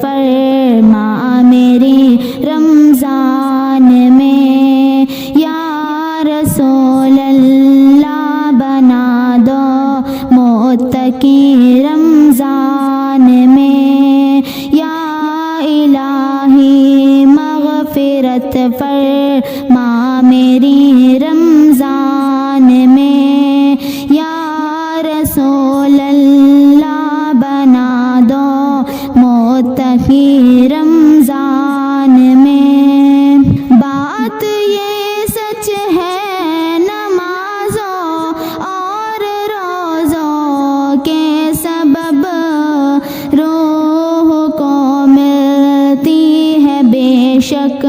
فرما میری رمضان میں، یا رسول اللہ بنا دو متقی رمضان میں، یا الہی مغفرت فرما میری رمضان میں، یا رسول اللہ بنا دو متقی رمضان میں۔ بات یہ سچ ہے نمازوں اور روزوں کے سبب روح کو ملتی ہے بے شک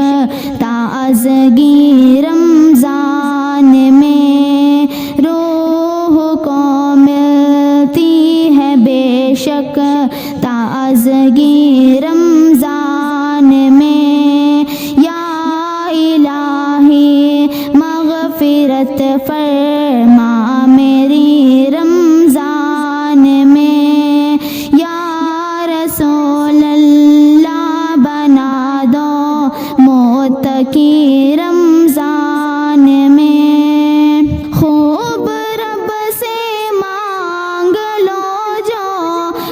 تازگی رمضان میں، روح کو ملتی ہے بے شک تازگی رمضان میں، یا الہی مغفرت فرما میری رمضان میں، یا رسول اللہ بنا دو متقی رمضان میں۔ خوب رب سے مانگ لو جو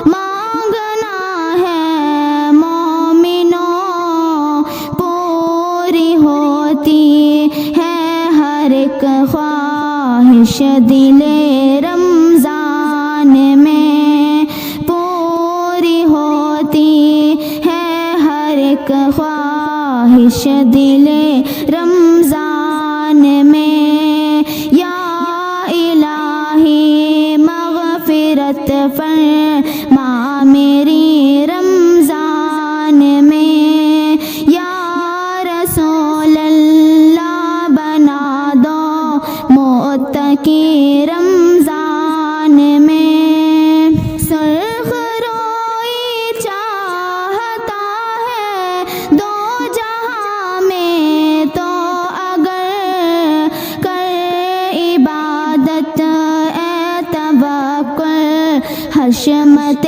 مانگنا ہے مومنوں، پوری ہوتی ہے ہر ایک خواہش دل رمضان میں، پوری ہوتی ہے ہر ایک خواہش دل رمضان میں، یا الہی مغفرت فرما میری رمضان میں، یا رسول اللہ بنا دو متقی رمضان میں۔ سرخ روئی چاہتا ہے دو جہاں میں تو اگر کر عبادت اے توکل حشمت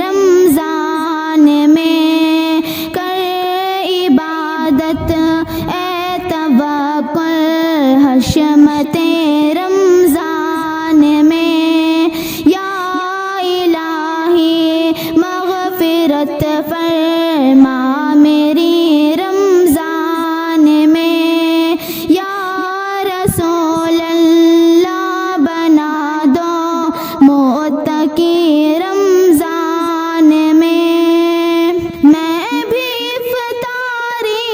رمضان میں، کر عبادت اے توکل حشمت رمضان میں، یا الہی مغفرت فرما میری رمضان میں، یا رسول اللہ بنا دو متقی رمضان میں۔ میں بھی افطاری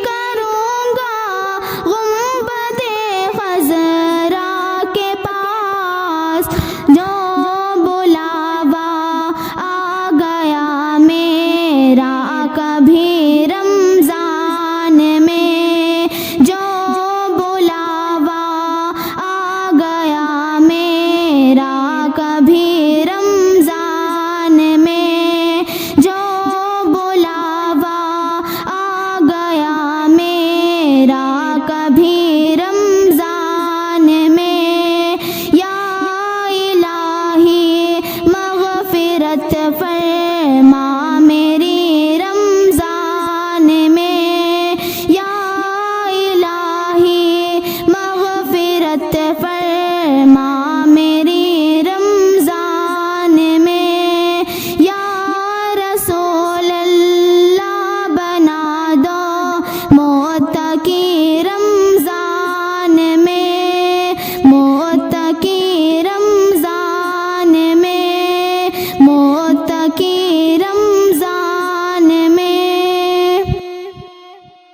کروں گا گنبد خضرا کے پاس، جو بلاوا آ گیا میرا کبھی رمضان میں، جو بلاوا آ گیا میرا کبھی رمضان میں، جو بلاوا آ گیا میرا کبھی رمضان میں، یا الہی مغفرت فرما میری رمضان میں، یا الہی مغفرت فرما میری رمضان میں، یا رسول اللہ بنا دو متقی رمضان میں، متقی رمضان میں، متقی